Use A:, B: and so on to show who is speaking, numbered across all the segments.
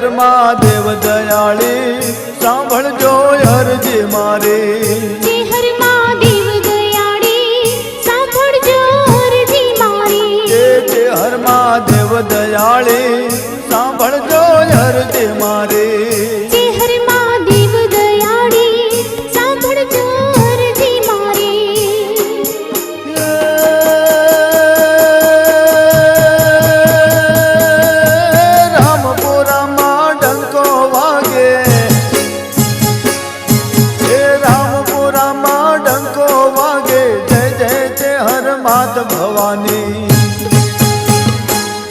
A: હર મહાદેવ દયાળી સાંભળજો અરજી મારી
B: જે હર મહાદેવ દયાળી સાંભળજો અરજી મારી
A: જે હર મહાદેવ દયાળી સાંભળજો અરજી મારી
B: જે હર મહાદેવ દયાળી સાંભળજો અરજી મારી
A: રામપુરામાં ડંકો વાગે રામપુરામાં ડંકો વાગે જય જય જય હર માત ભવાની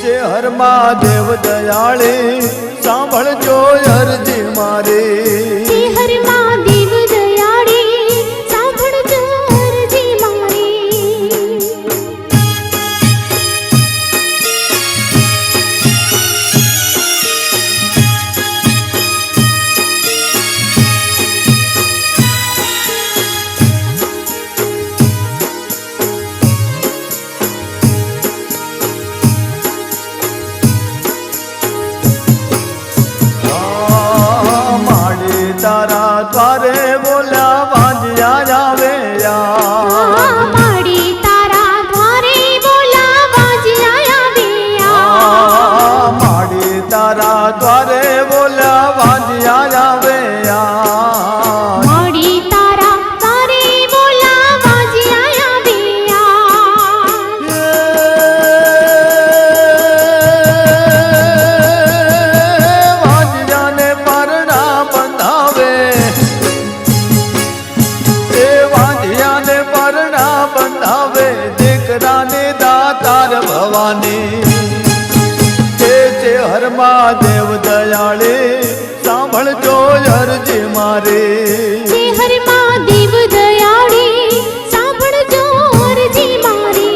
A: જે હર મહાદેવ દયાળી સાંભળજો અરજી મારી
B: જે હર મહાદેવ દયાળી સાંભળજો અરજી મારી
A: તારા દ્વારે બોલ્યા વાંજ્યા આવે
B: માડી તારા દ્વારે બોલા વાજ્યા આવ્યા
A: માડી તારા દ્વારે બોલ્યા વાંજ્યા આવે
B: માડી તારા દ્વારે બોલા વાજ્યા આવ્યા
A: વાંજ્યાને પરણા બંધાવે એ વાંજ્યાને પરણા બંધાવે દીકરાને દાતાર ભવાની જે હર મહાદેવ દયાળી સાંભળજો અરજી મારી
B: જે હર મહાદેવ દયાળી સાંભળજો અરજી મારી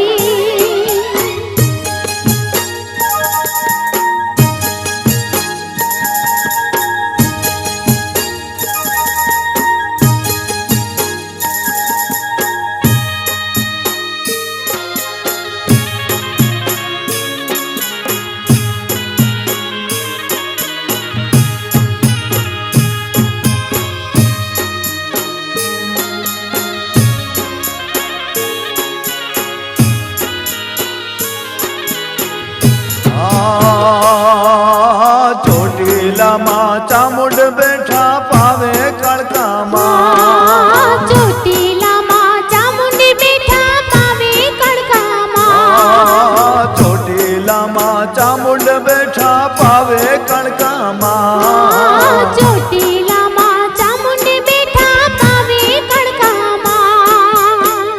A: ચોટીલામાં ચામુંડ બેઠા પાવે કળકામાં
B: ચોટીલામાં ચામુંડ બેઠા પાવે કડકામાં
A: ચોટીલામાં ચામુંડ બેઠા પાવે કળકામાં
B: ચોટીલામાં ચામુંડ બેઠા પાવે કડકામાં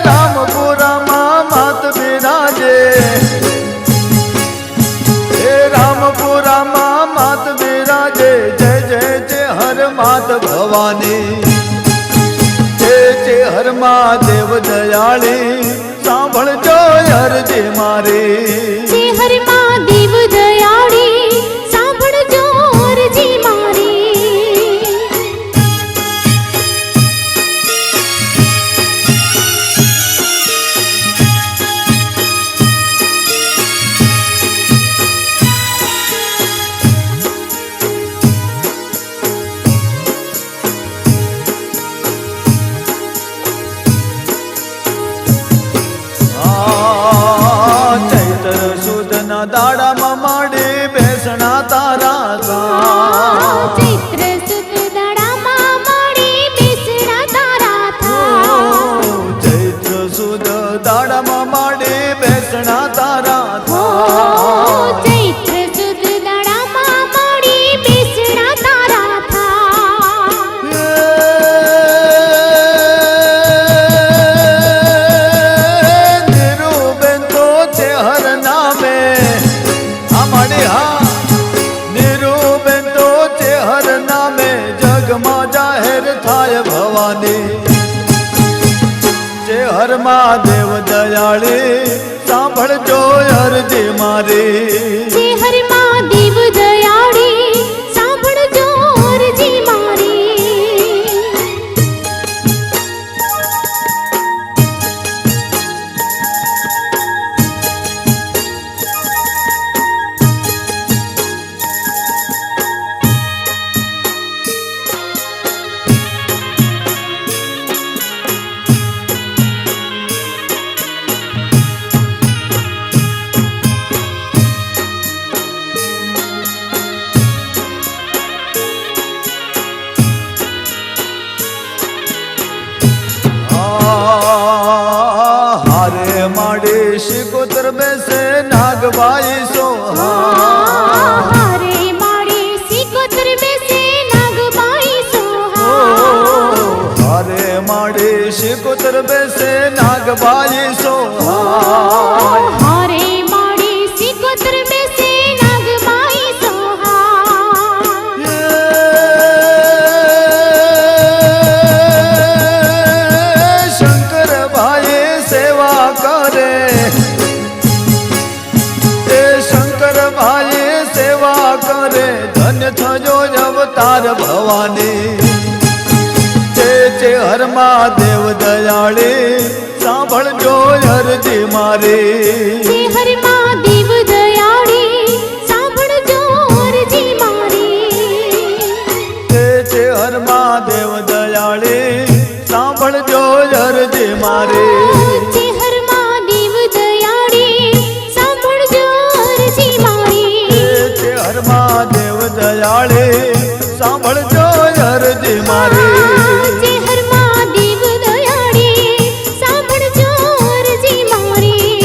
A: રામપુરામાં માત બિરાજે રામપુરામાં માત બિરાજે જય જય જય હર માત ભવાની જે હર મહાદેવ દયાળી સાંભળજો અરજી મારી
B: જે હર મહાદેવ દયાળી સાંભળજો અરજી મારી
A: ચૈત્ર સુદના દાડામાં માડી બેસણા તારા
B: ચૈત્ર સુદ દડામાં માડી બેસણા તારા થા
A: ચૈત્ર સુદ દાડામાં માડી બેસણા તારા
B: ચૈત્ર સુદ દડામાં માડી બેસણા તારા થા
A: નીરુબેન તો છે હર નામે અમારી હા નીરુબેન તો છે હર નામે જગમાં જાહેર થાય ભવાની જે હર મહાદેવ દયાળી સાંભળજો અરજી મારી
B: જે હર મહાદેવ દયાળી સાંભળજો અરજી મારી
A: શિકોતર બેસે નાગબાઈ સોહા
B: હારે માડી સિકોતર બેસે નાગબાઈ સોહા
A: હારે માડી શિકોતર બેસે નાગબાઈ સોહા
B: હારે માડી સિકોતર બેસે નાગબાઈ સોહા
A: શંકર ભાઈ સેવા કરે એ શંકર ભાઈ સેવા કરે ધન્ય થજો અવતાર ભવાની હર મહાદેવ દયાળી સાંભળજો હરજી મારી
B: હર મહાદેવ દયાળી સાંભળજો હરજી મારી
A: હર મહાદેવ દયાળી સાંભળજો હરજી મારી
B: હર મહાદેવ દયાળી સાંભળજો હરજી મારી
A: હર મહાદેવ દયાળી સાંભળજો હરજી મારી
B: હર મહાદેવ દયાળી સાંભળજો હરજી મારી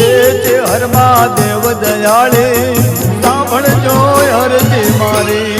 A: હર મહાદેવ દયાળી સાંભળજો હરજી મારી